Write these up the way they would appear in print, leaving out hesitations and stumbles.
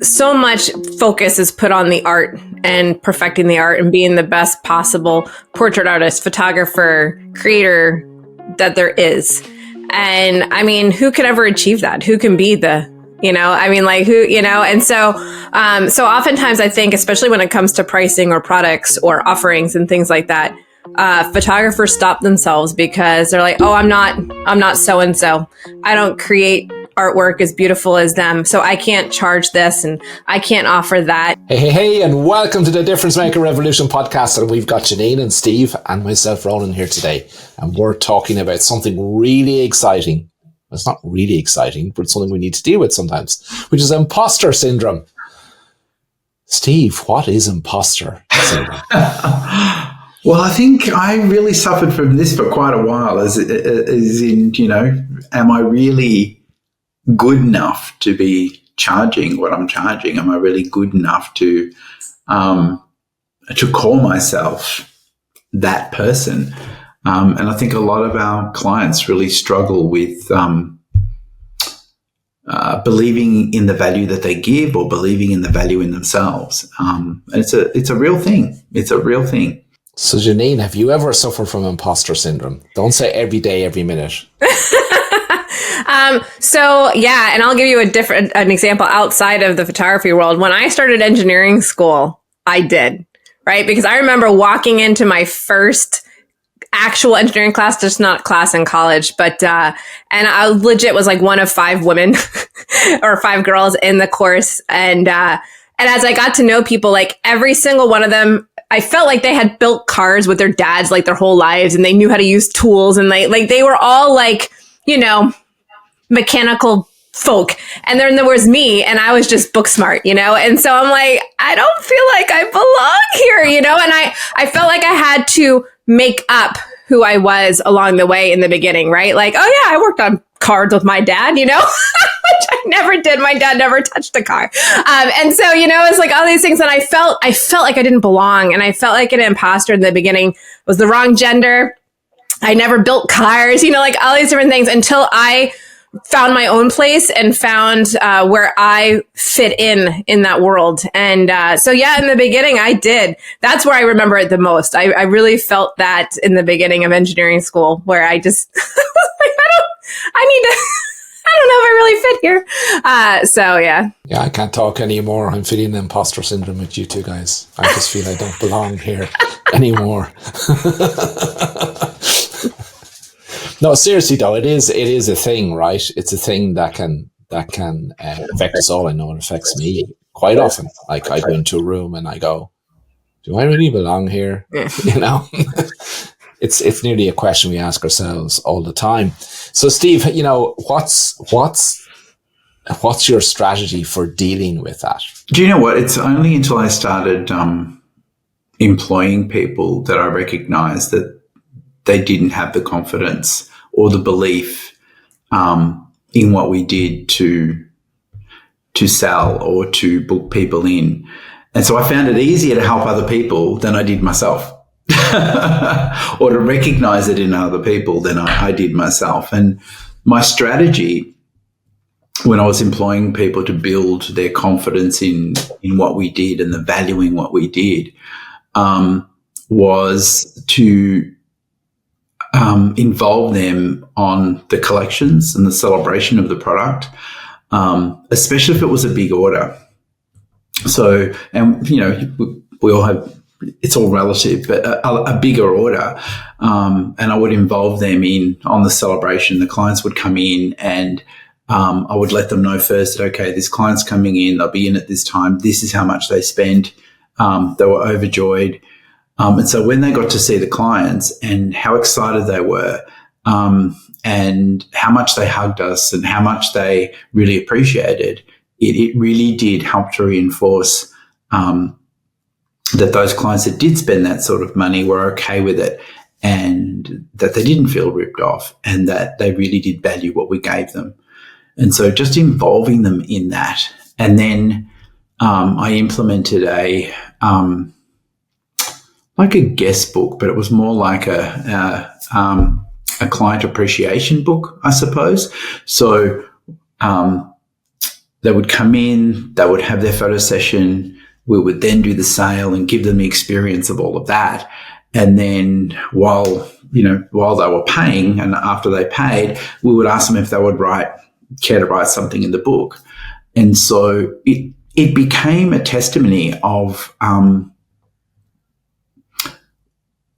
so much focus is put on the art and perfecting the art and being the best possible portrait artist, photographer, creator that there is. And I mean, who can ever achieve that? Who can be the, and so oftentimes I think, especially when it comes to pricing or products or offerings and things like that, photographers stop themselves because they're like, oh, I'm not so-and-so. I don't create artwork as beautiful as them, so I can't charge this and I can't offer that. Hey, and welcome to the Difference Maker Revolution podcast. And we've got Jeanine and Steve and myself, Ronan, here today. And we're talking about something really exciting. It's not really exciting, but it's something we need to deal with sometimes, which is imposter syndrome. Steve, what is imposter syndrome? Well, I think I really suffered from this for quite a while, as in, am I really good enough to be charging what I'm charging? Am I really good enough to call myself that person? And I think a lot of our clients really struggle with believing in the value that they give or believing in the value in themselves. And it's a real thing. It's a real thing. So, Jeanine, have you ever suffered from imposter syndrome? Don't say every day, every minute. And I'll give you an example outside of the photography world. When I started engineering school, I did, right? Because I remember walking into my first actual engineering class, just not class in college, but, and I legit was like one of 5 women or 5 girls in the course. And as I got to know people, like every single one of them, I felt like they had built cars with their dads like their whole lives, and they knew how to use tools, and they were all like, mechanical folk. And then there was me, and I was just book smart, and so I'm like, I don't feel like I belong here, and I felt like I had to make up who I was along the way in the beginning, right? Like, oh yeah, I worked on cars with my dad, which I never did. My dad never touched a car. And so, it's like all these things that I felt like I didn't belong. And I felt like an imposter in the beginning, was the wrong gender. I never built cars, like all these different things until I found my own place and found where I fit in that world. And so, in the beginning, I did. That's where I remember it the most. I really felt that in the beginning of engineering school, where I just, I don't know if I really fit here. Yeah, I can't talk anymore. I'm feeling imposter syndrome with you two guys. I just feel I don't belong here anymore. No, seriously though, it is a thing, right? It's a thing that can affect us all. I know it affects me quite often. Like I go into a room and I go, do I really belong here? It's nearly a question we ask ourselves all the time. So Steve, what's your strategy for dealing with that? Do you know what? It's only until I started employing people that I recognized that they didn't have the confidence or the belief in what we did to sell or to book people in. And so I found it easier to help other people than I did myself. Or to recognize it in other people than I did myself. And my strategy when I was employing people to build their confidence in what we did and the valuing what we did was to involve them on the collections and the celebration of the product, especially if it was a big order. So, and we all have, it's all relative, but a bigger order. And I would involve them on the celebration. The clients would come in and I would let them know first that, okay, this client's coming in, they'll be in at this time. This is how much they spent. They were overjoyed. And so when they got to see the clients and how excited they were, and how much they hugged us and how much they really appreciated, it really did help to reinforce that those clients that did spend that sort of money were okay with it, and that they didn't feel ripped off, and that they really did value what we gave them. And so just involving them in that. And then I implemented a guest book, but it was more like a client appreciation book, I suppose. So they would come in, they would have their photo session. We would then do the sale and give them the experience of all of that. And then while they were paying and after they paid, we would ask them if they would care to write something in the book. And so it became a testimony of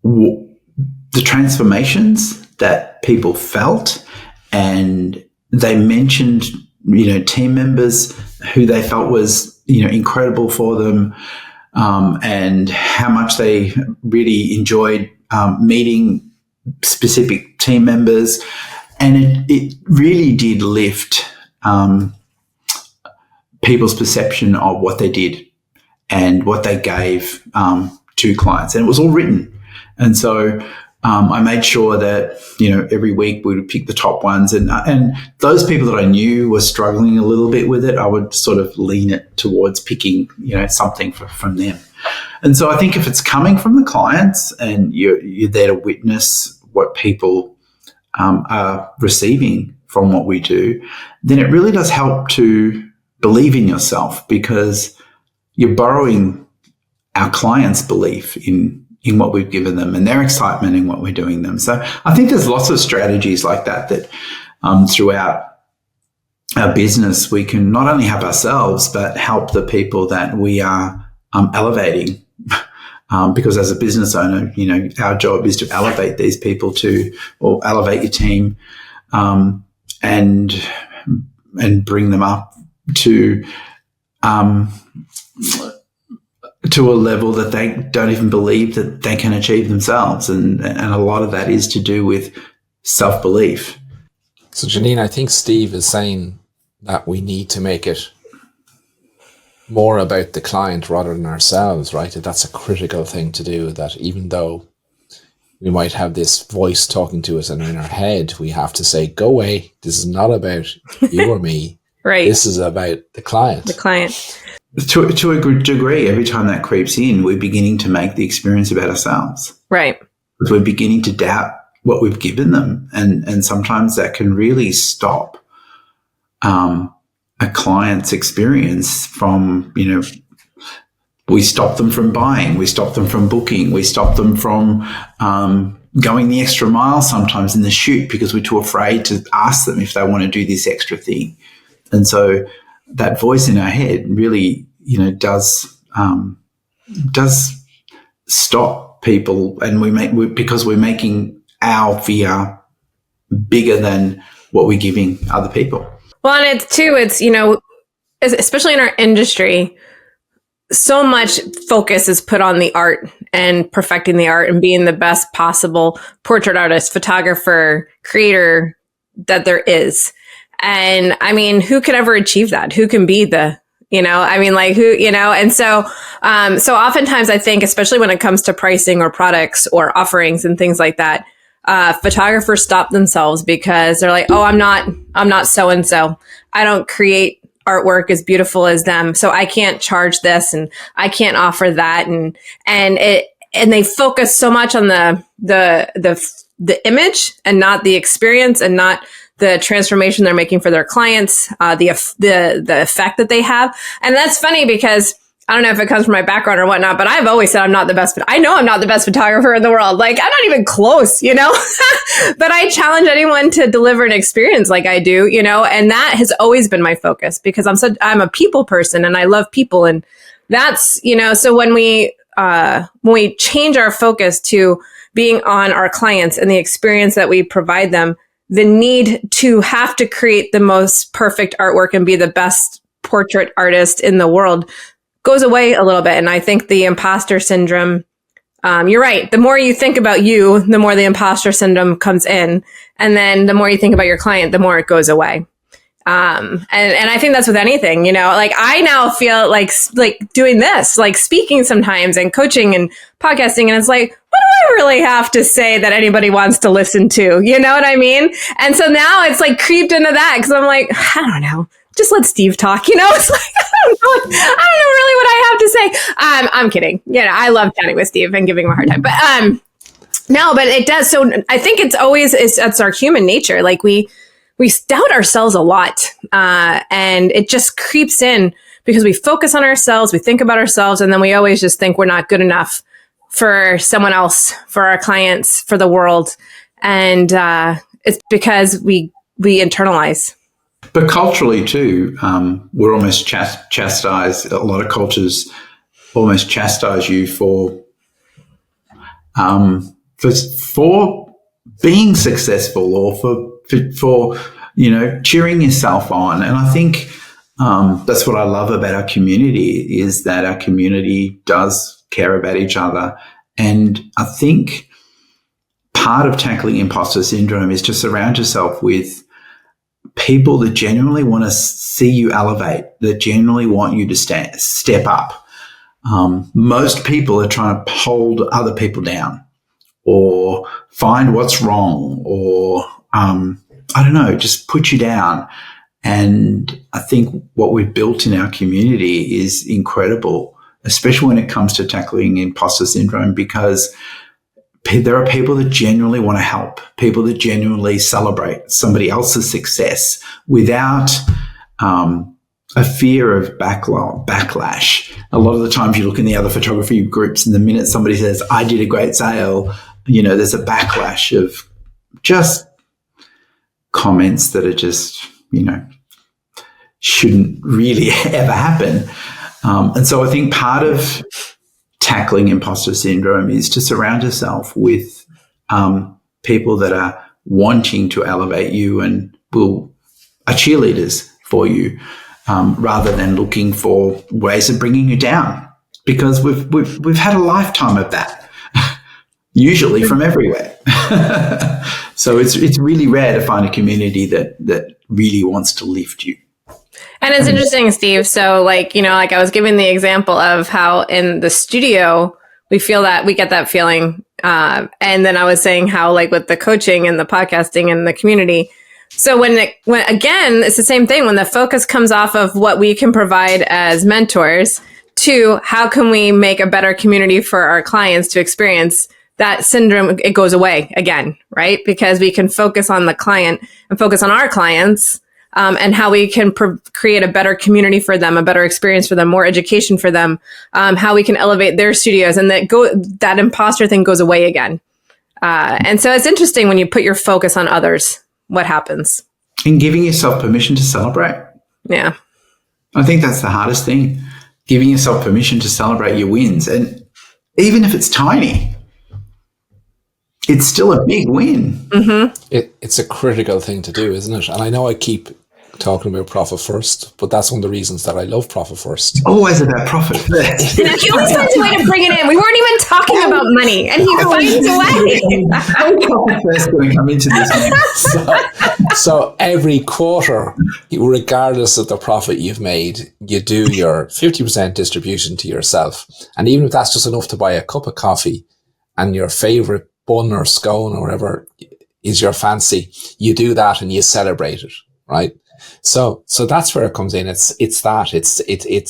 the transformations that people felt, and they mentioned, team members who they felt was, incredible for them, and how much they really enjoyed meeting specific team members. And it really did lift people's perception of what they did and what they gave to clients. And it was all written. And so I made sure that, every week we would pick the top ones, and those people that I knew were struggling a little bit with it, I would sort of lean it towards picking, something from them. And so I think if it's coming from the clients and you're there to witness what people are receiving from what we do, then it really does help to believe in yourself, because you're borrowing our clients' belief in what we've given them and their excitement in what we're doing them. So I think there's lots of strategies like that throughout our business, we can not only help ourselves, but help the people that we are elevating. Because as a business owner, our job is to elevate these people or elevate your team, and bring them up to a level that they don't even believe that they can achieve themselves. And a lot of that is to do with self-belief. So Jeanine, I think Steve is saying that we need to make it more about the client rather than ourselves, right? That's a critical thing to do, that even though we might have this voice talking to us and in our head, we have to say, go away. This is not about you or me. Right. This is about the client. The client. To a good degree, every time that creeps in, we're beginning to make the experience about ourselves. Right. Because we're beginning to doubt what we've given them. And sometimes that can really stop a client's experience from, we stop them from buying, we stop them from booking, we stop them from going the extra mile sometimes in the shoot because we're too afraid to ask them if they want to do this extra thing. And so that voice in our head really, does stop people, and because we're making our fear bigger than what we're giving other people. Well, and it's, especially in our industry, so much focus is put on the art and perfecting the art and being the best possible portrait artist, photographer, creator that there is. And I mean, who could ever achieve that? Who can be and so oftentimes I think, especially when it comes to pricing or products or offerings and things like that, photographers stop themselves because they're like, oh, I'm not so-and-so. I don't create artwork as beautiful as them. So I can't charge this and I can't offer that. And they focus so much on the image and not the experience and not the transformation they're making for their clients, the effect that they have. And that's funny because I don't know if it comes from my background or whatnot, but I've always said I know I'm not the best photographer in the world. Like, I'm not even close, but I challenge anyone to deliver an experience like I do, and that has always been my focus because I'm a people person and I love people. And that's, so when we change our focus to being on our clients and the experience that we provide them, the need to have to create the most perfect artwork and be the best portrait artist in the world goes away a little bit. And I think the imposter syndrome, you're right. The more you think about you, the more the imposter syndrome comes in. And then the more you think about your client, the more it goes away. And I think that's with anything, like I now feel like doing this, like speaking sometimes and coaching and podcasting. And it's like, what do I really have to say that anybody wants to listen to? You know what I mean? And so now it's like creeped into that because I'm like, I don't know. Just let Steve talk, It's like, I don't know really what I have to say. I'm kidding. I love chatting with Steve and giving him a hard time. But no, but it does. So I think it's our human nature. Like we we doubt ourselves a lot. And it just creeps in because we focus on ourselves, we think about ourselves, and then we always just think we're not good enough for someone else, for our clients, for the world. And it's because we internalize. But culturally too, we're almost chastised. A lot of cultures almost chastise you for being successful or for cheering yourself on. And I think that's what I love about our community, is that our community does care about each other. And I think part of tackling imposter syndrome is to surround yourself with people that genuinely want to see you elevate, that genuinely want you to step up. Most people are trying to hold other people down or find what's wrong or, just put you down. And I think what we've built in our community is incredible, especially when it comes to tackling imposter syndrome, because there are people that genuinely want to help, people that genuinely celebrate somebody else's success without a fear of backlash. A lot of the times you look in the other photography groups, and the minute somebody says, I did a great sale, there's a backlash of just comments that are just, shouldn't really ever happen. And so I think part of tackling imposter syndrome is to surround yourself with people that are wanting to elevate you and are cheerleaders for you, rather than looking for ways of bringing you down, because we've had a lifetime of that, usually from everywhere. So it's really rare to find a community that really wants to lift you. And it's interesting, Steve. So I was giving the example of how in the studio, we feel that we get that feeling. And then I was saying how with the coaching and the podcasting and the community. So when again, it's the same thing. When the focus comes off of what we can provide as mentors to how can we make a better community for our clients to experience, that syndrome, it goes away again, right? Because we can focus on the client and focus on our clients, and how we can create a better community for them, a better experience for them, more education for them, how we can elevate their studios, and that imposter thing goes away again. And so it's interesting when you put your focus on others, what happens. And giving yourself permission to celebrate. Yeah. I think that's the hardest thing, giving yourself permission to celebrate your wins. And even if it's tiny, it's still a big win. Mm-hmm. It's a critical thing to do, isn't it? And I know I keep talking about profit first, but that's one of the reasons that I love profit first. Always about profit first. And he always finds a way to bring it in. We weren't even talking about money, and he finds a way. Profit first going to come into this. So every quarter, regardless of the profit you've made, you do your 50% distribution to yourself. And even if that's just enough to buy a cup of coffee and your favorite bun or scone or whatever is your fancy, you do that and you celebrate it, right? So that's where it comes in. It's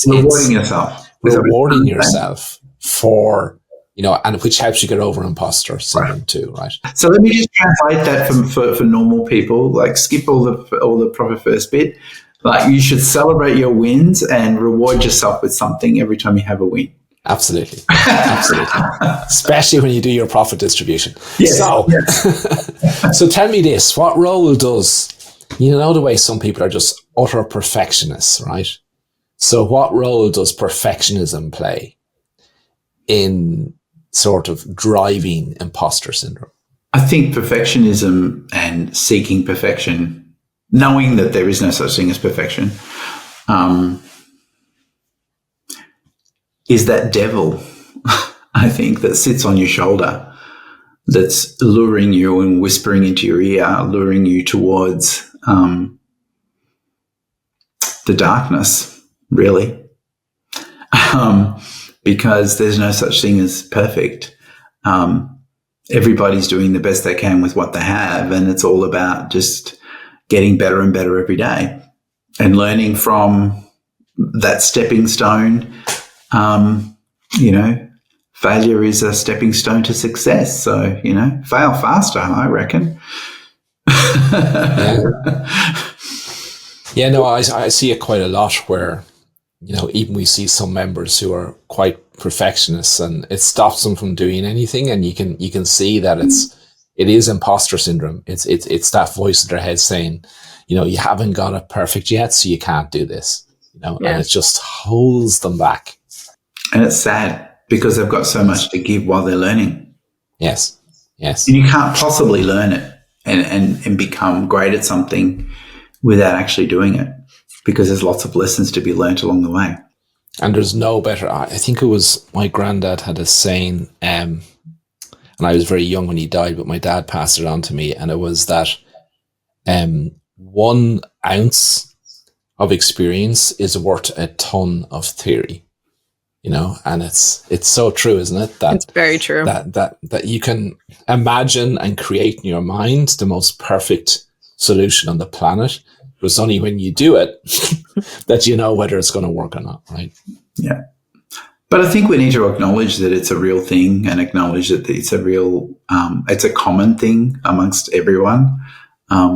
rewarding yourself for, and which helps you get over imposter syndrome too, right? So let me just translate that for normal people, skip all the profit first bit. You should celebrate your wins and reward yourself with something every time you have a win. Absolutely. Especially when you do your profit distribution. Yes. So tell me this, what role does, the way some people are just utter perfectionists, right? So what role does perfectionism play in sort of driving imposter syndrome? I think perfectionism and seeking perfection, knowing that there is no such thing as perfection, is that devil, I think, that sits on your shoulder, that's luring you and whispering into your ear, luring you towards the darkness, really, because there's no such thing as perfect. Everybody's doing the best they can with what they have, and it's all about just getting better and better every day and learning from that stepping stone. Failure is a stepping stone to success. So, fail faster, I reckon. Yeah, no, I see it quite a lot where, even we see some members who are quite perfectionists, and it stops them from doing anything. And you can see that it is imposter syndrome. It's that voice in their head saying, you haven't got it perfect yet, so you can't do this, and it just holds them back. And it's sad because they've got so much to give while they're learning. Yes. And you can't possibly learn it and become great at something without actually doing it, because there's lots of lessons to be learnt along the way. And there's no better. I think it was my granddad had a saying, and I was very young when he died, but my dad passed it on to me, and it was that 1 ounce of experience is worth a ton of theory. And it's so true, isn't it? That it's very true. That you can imagine and create in your mind the most perfect solution on the planet. But it's only when you do it that you know whether it's going to work or not, right? Yeah. But I think we need to acknowledge that it's a real thing, and acknowledge that it's a real, it's a common thing amongst everyone.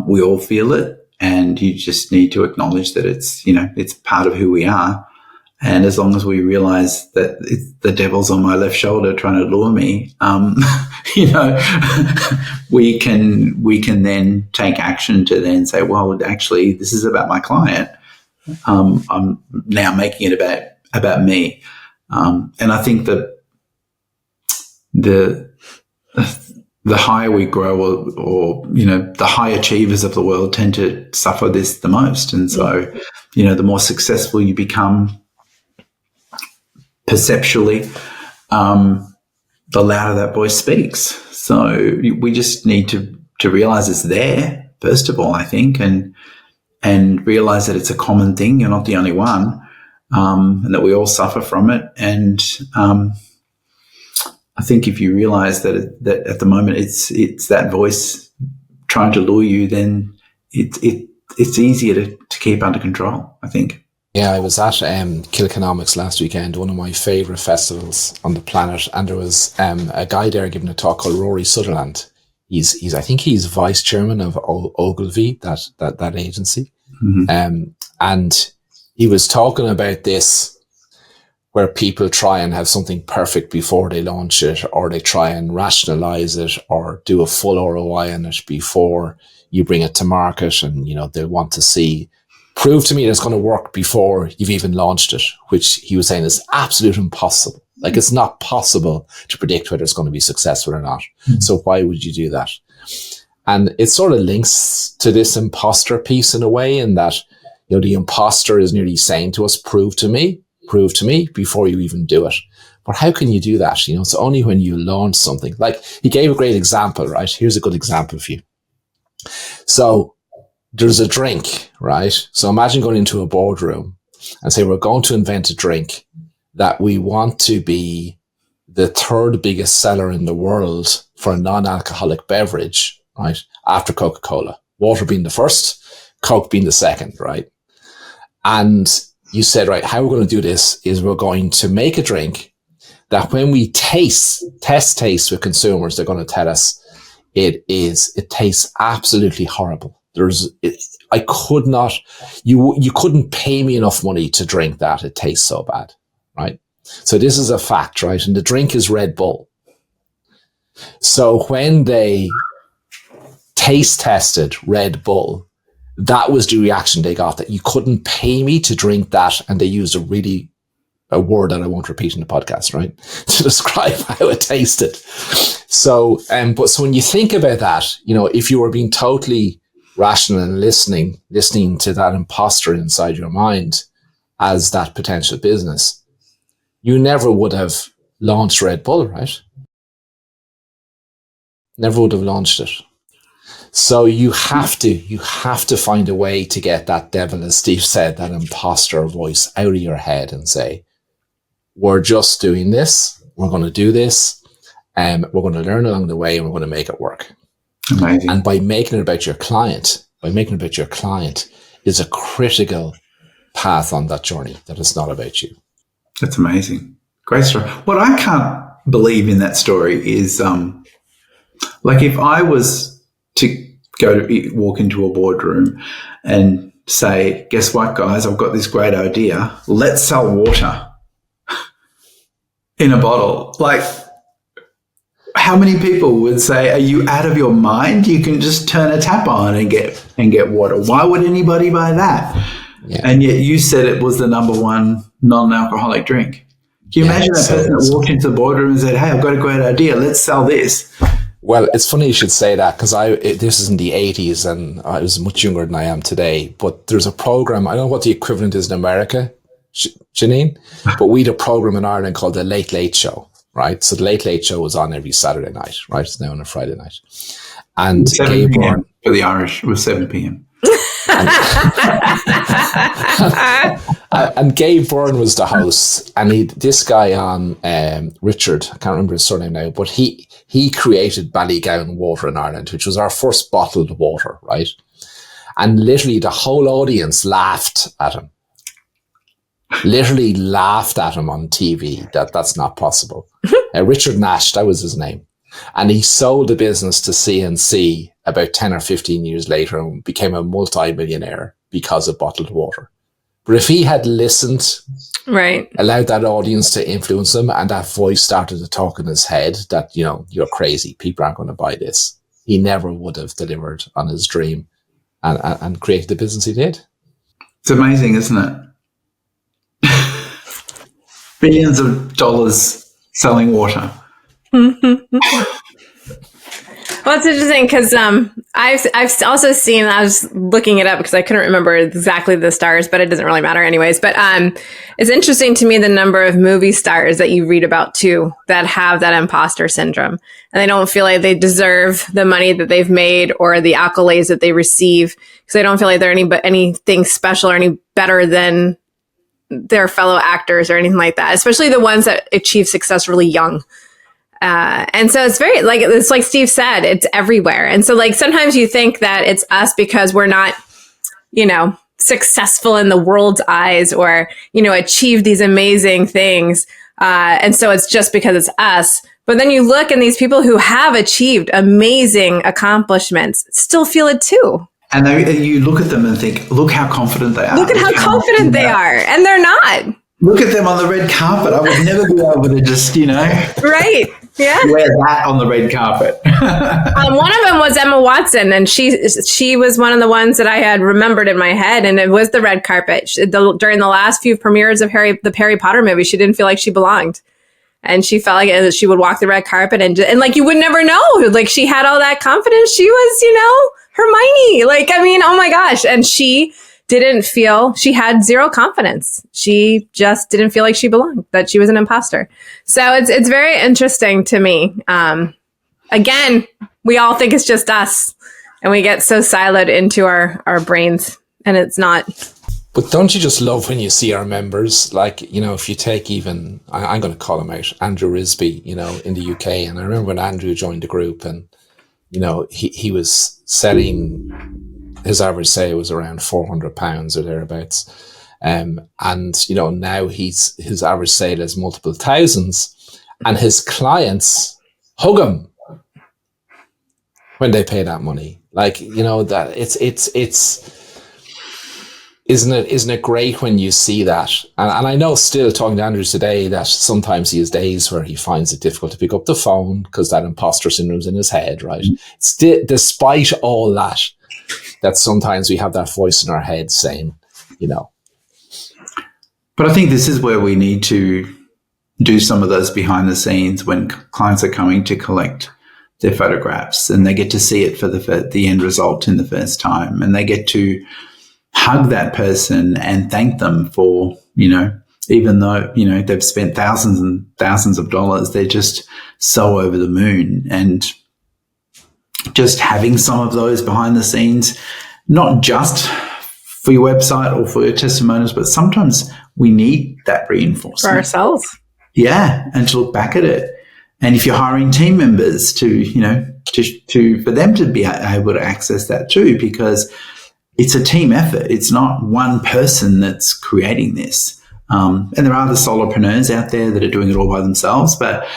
We all feel it, and you just need to acknowledge that it's part of who we are. And as long as we realize that the devil's on my left shoulder trying to lure me, we can then take action to then say, well, actually, this is about my client. I'm now making it about me. And I think that the higher we grow, or the high achievers of the world tend to suffer this the most. And so, the more successful you become perceptually, the louder that voice speaks. So we just need to realize it's there, first of all, I think, and realize that it's a common thing. You're not the only one, and that we all suffer from it. And I think if you realize that at the moment it's that voice trying to lure you, then it's easier to keep under control, I think. Yeah, I was at Kilkenomics last weekend, one of my favourite festivals on the planet, and there was a guy there giving a talk called Rory Sutherland. He's I think he's vice chairman of Ogilvy, that agency, and he was talking about this, where people try and have something perfect before they launch it, or they try and rationalize it, or do a full ROI on it before you bring it to market, and they want to see. Prove to me that it's going to work before you've even launched it, which he was saying is absolutely impossible. Like, it's not possible to predict whether it's going to be successful or not. So why would you do that? And it sort of links to this imposter piece in a way, in that, the imposter is nearly saying to us, prove to me before you even do it. But how can you do that? It's only when you launch something. Like, he gave a great example, right? Here's a good example for you. So, there's a drink, right? So imagine going into a boardroom and say, we're going to invent a drink that we want to be the 3rd biggest seller in the world for a non-alcoholic beverage, right? After Coca-Cola. Water being the first, Coke being the second, right? And you said, right, how we're going to do this is we're going to make a drink that when we test with consumers, they're going to tell us it tastes absolutely horrible. I could not, you couldn't pay me enough money to drink that. It tastes so bad, right? So this is a fact, right? And the drink is Red Bull. So when they taste tested Red Bull, that was the reaction they got, that you couldn't pay me to drink that. And they used a word that I won't repeat in the podcast, right? To describe how it tasted. So, so when you think about that, if you were being totally rational and listening to that imposter inside your mind as that potential business, you never would have launched Red Bull, right? Never would have launched it. So you have to find a way to get that devil, as Steve said, that imposter voice out of your head and say, we're just doing this. We're going to do this. We're going to learn along the way, and we're going to make it work. Amazing. And by making it about your client, is a critical path on that journey, that it's not about you. That's amazing. Great story. What I can't believe in that story is, like, if I was to walk into a boardroom and say, guess what, guys, I've got this great idea. Let's sell water in a bottle. Like, how many people would say, are you out of your mind? You can just turn a tap on and get water. Why would anybody buy that? Yeah. And yet you said it was the number one non-alcoholic drink. Can you imagine that person that walked into the boardroom and said, hey, I've got a great idea. Let's sell this. Well, it's funny you should say that, because this is in the 80s and I was much younger than I am today. But there's a program, I don't know what the equivalent is in America, Jeanine, but we had a program in Ireland called The Late Late Show, right? So The Late Late Show was on every Saturday night, right? It's now on a Friday night. And 7 p.m. for the Irish, it was 7 p.m. And Gabe Byrne was the host, and this guy on Richard, I can't remember his surname now, but he created Ballygowan Water in Ireland, which was our first bottled water, right? And literally the whole audience laughed at him. Literally laughed at him on TV that's not possible. Richard Nash, that was his name. And he sold the business to CNC about 10 or 15 years later and became a multi-millionaire because of bottled water. But if he had listened, right, allowed that audience to influence him, and that voice started to talk in his head that, you're crazy, people aren't going to buy this, he never would have delivered on his dream and created the business he did. It's amazing, isn't it? Billions of dollars selling water. Well, it's interesting because I've also seen, I was looking it up because I couldn't remember exactly the stars, but it doesn't really matter anyways. But it's interesting to me the number of movie stars that you read about too that have that imposter syndrome, and they don't feel like they deserve the money that they've made or the accolades that they receive because they don't feel like they're anything special or any better than their fellow actors or anything like that, especially the ones that achieve success really young. And so it's like Steve said, it's everywhere. And so like sometimes you think that it's us because we're not, successful in the world's eyes or, achieve these amazing things. And so it's just because it's us. But then you look and these people who have achieved amazing accomplishments still feel it too. And you look at them and think, look how confident they are. Look at how confident they are. And they're not. Look at them on the red carpet. I would never be able to just, right. Yeah. wear that on the red carpet. One of them was Emma Watson, and she was one of the ones that I had remembered in my head, and it was the red carpet. During the last few premieres of the Harry Potter movie, she didn't feel like she belonged. And she felt like she would walk the red carpet and like you would never know. Like she had all that confidence. She was, Hermione. Like, I mean, oh my gosh. And she had zero confidence. She just didn't feel like she belonged, that she was an imposter. So it's very interesting to me. Again, we all think it's just us and we get so siloed into our brains, and it's not. But don't you just love when you see our members? Like, if you take even, I'm going to call him out, Andrew Risby, in the UK. And I remember when Andrew joined the group and, he was selling, his average sale was around £400 or thereabouts. And, now his average sale is multiple thousands, and his clients hug him when they pay that money. Like, that it's, isn't it great when you see that? And I know, still talking to Andrew today, that sometimes he has days where he finds it difficult to pick up the phone because that imposter syndrome's in his head, right? Despite all that sometimes we have that voice in our head saying, But I think this is where we need to do some of those behind the scenes when clients are coming to collect their photographs, and they get to see it for the end result in the first time, and they get to hug that person and thank them for, even though, they've spent thousands and thousands of dollars, they're just so over the moon. And just having some of those behind the scenes, not just for your website or for your testimonials, but sometimes we need that reinforcement. For ourselves. Yeah, and to look back at it. And if you're hiring team members to for them to be able to access that too, because it's a team effort. It's not one person that's creating this. And there are the solopreneurs out there that are doing it all by themselves, but,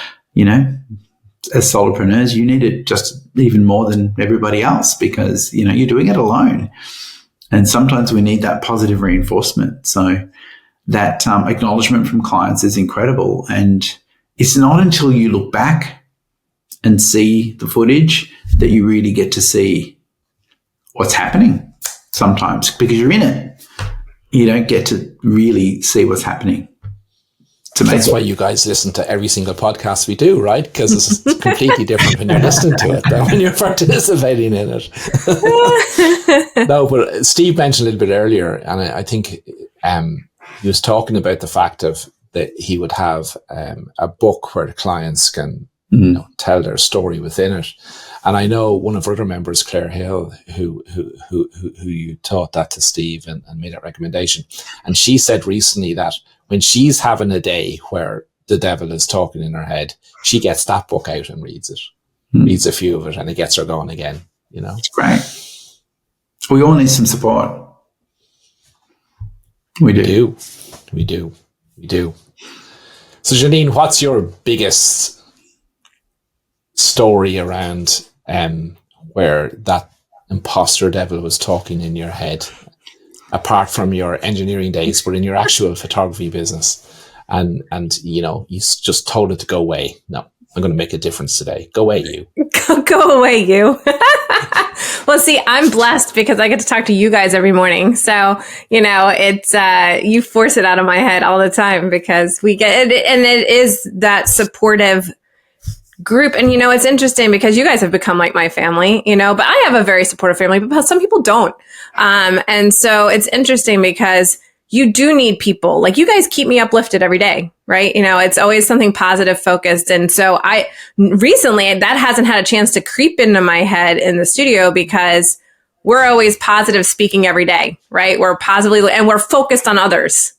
as solopreneurs, you need it just even more than everybody else because, you're doing it alone. And sometimes we need that positive reinforcement. So that acknowledgement from clients is incredible. And it's not until you look back and see the footage that you really get to see what's happening sometimes because you're in it. You don't get to really see what's happening. That's why you guys listen to every single podcast we do, right? Because it's completely different when you're listening to it than when you're participating in it. No, but Steve mentioned a little bit earlier, and I think he was talking about the fact of that he would have a book where the clients can tell their story within it. And I know one of our other members, Claire Hill, who you taught that to Steve and made that recommendation. And she said recently that when she's having a day where the devil is talking in her head, she gets that book out and reads it, reads a few of it, and it gets her going again, Great. We all need some support. We do. We do. So Jeanine, what's your biggest story around where that imposter devil was talking in your head, apart from your engineering days, but in your actual photography business, and you just told it to go away? No, I'm going to make a difference today. Go away, you. Go away, you. Well, see, I'm blessed because I get to talk to you guys every morning. So, it's, you force it out of my head all the time because we get it. And it is that supportive group. And, it's interesting because you guys have become like my family, but I have a very supportive family, but some people don't. And so it's interesting because you do need people. Like, you guys keep me uplifted every day, right? It's always something positive focused. And so recently that hasn't had a chance to creep into my head in the studio because we're always positive speaking every day, right? We're positively, and we're focused on others.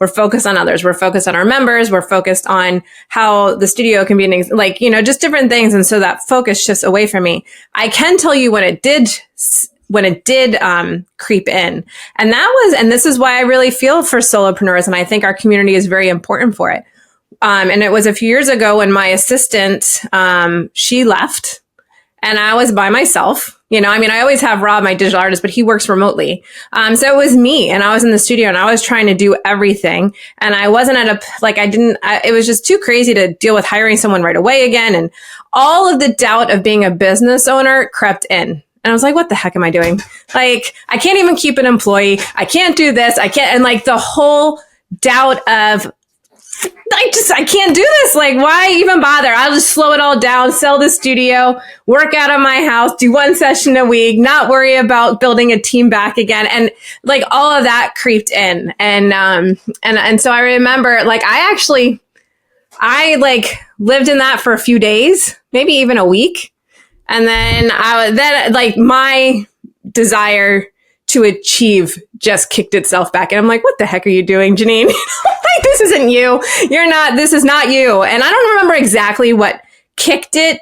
We're focused on others. We're focused on our members. We're focused on how the studio can be just different things. And so that focus shifts away from me. I can tell you when it did creep in. And this is why I really feel for solopreneurs. And I think our community is very important for it. And it was a few years ago when my assistant, she left and I was by myself. I always have Rob, my digital artist, but he works remotely. So it was me and I was in the studio and I was trying to do everything. And I wasn't it was just too crazy to deal with hiring someone right away again. And all of the doubt of being a business owner crept in. And I was like, what the heck am I doing? I can't even keep an employee. I can't do this. I can't. And the whole doubt of, I can't do this. Why even bother? I'll just slow it all down, sell the studio, work out of my house, do one session a week, not worry about building a team back again. And all of that creeped in. And so I remember, I lived in that for a few days, maybe even a week. And then my desire to achieve just kicked itself back. And I'm like, what the heck are you doing, Jeanine? This isn't you. This is not you. And I don't remember exactly what kicked it,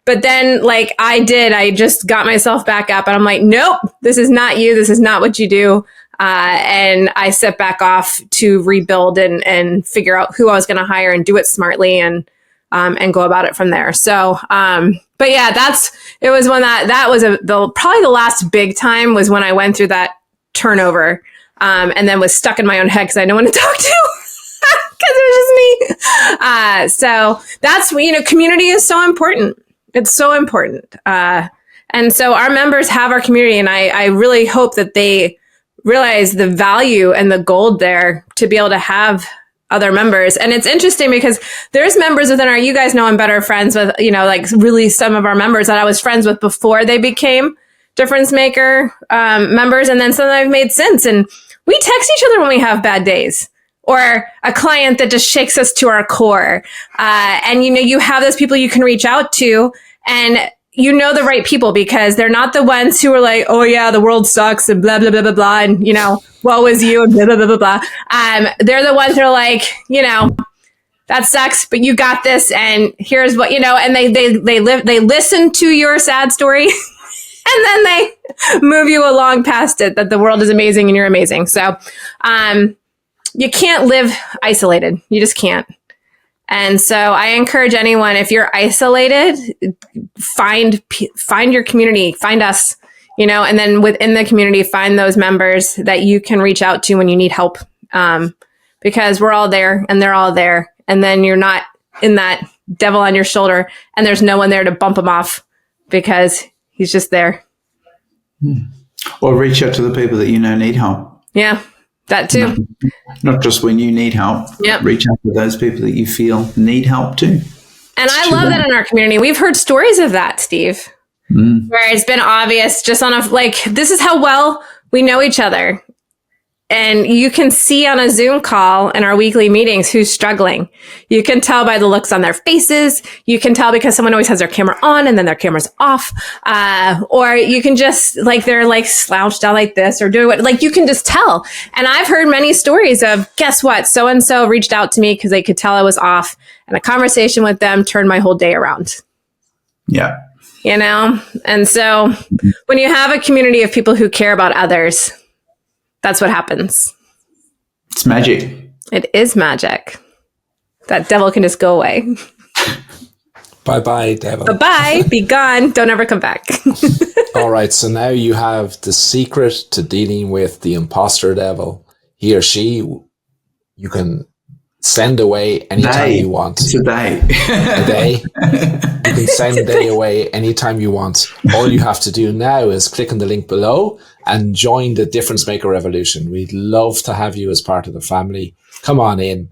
but then I just got myself back up and I'm like, nope, this is not you. This is not what you do. And I set back off to rebuild and figure out who I was going to hire and do it smartly and go about it from there. So, but yeah, it was when that was probably the last big time was when I went through that turnover, and then was stuck in my own head because I had no one to talk to because it was just me. So that's, community is so important. It's so important. And so our members have our community, and I really hope that they realize the value and the gold there to be able to have other members. And it's interesting because there's members within you guys know I'm better friends with, really some of our members that I was friends with before they became Difference Maker members. And then some that I've made since. And we text each other when we have bad days or a client that just shakes us to our core. And, you have those people you can reach out to and the right people because they're not the ones who are like, oh yeah, the world sucks and blah, blah, blah, blah, blah. And, woe is you and blah, blah, blah, blah, blah. They're the ones that are like, that sucks, but you got this. And here's what, and they listen to your sad story and then they move you along past it, that the world is amazing and you're amazing. So, you can't live isolated. You just can't. And so I encourage anyone, if you're isolated, find your community, find us, and then within the community, find those members that you can reach out to when you need help. Because we're all there and they're all there. And then you're not in that devil on your shoulder and there's no one there to bump him off because he's just there. Or reach out to the people that need help. Yeah, that too. Not just when you need help. Yep. Reach out to those people that you feel need help too. And I love that in our community. We've heard stories of that, Steve, where it's been obvious just on this is how well we know each other. And you can see on a Zoom call in our weekly meetings who's struggling. You can tell by the looks on their faces. You can tell because someone always has their camera on and then their camera's off. Or you can just they're slouched down like this or doing what, you can just tell. And I've heard many stories of, guess what? So-and-so reached out to me because they could tell I was off, and a conversation with them turned my whole day around. Yeah. And so when you have a community of people who care about others, that's what happens. It's magic. It is magic. That devil can just go away. Bye-bye, devil. Bye-bye. Be gone. Don't ever come back. All right. So now you have the secret to dealing with the imposter devil. He or she, you can send away anytime you want. It's a day. A day. You can send a day away anytime you want. All you have to do now is click on the link below and join the Difference Maker Revolution. We'd love to have you as part of the family. Come on in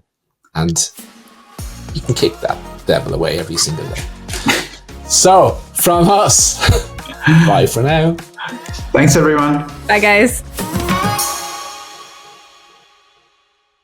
and you can kick that devil away every single day. So, from us, bye for now. Thanks, everyone. Bye, guys.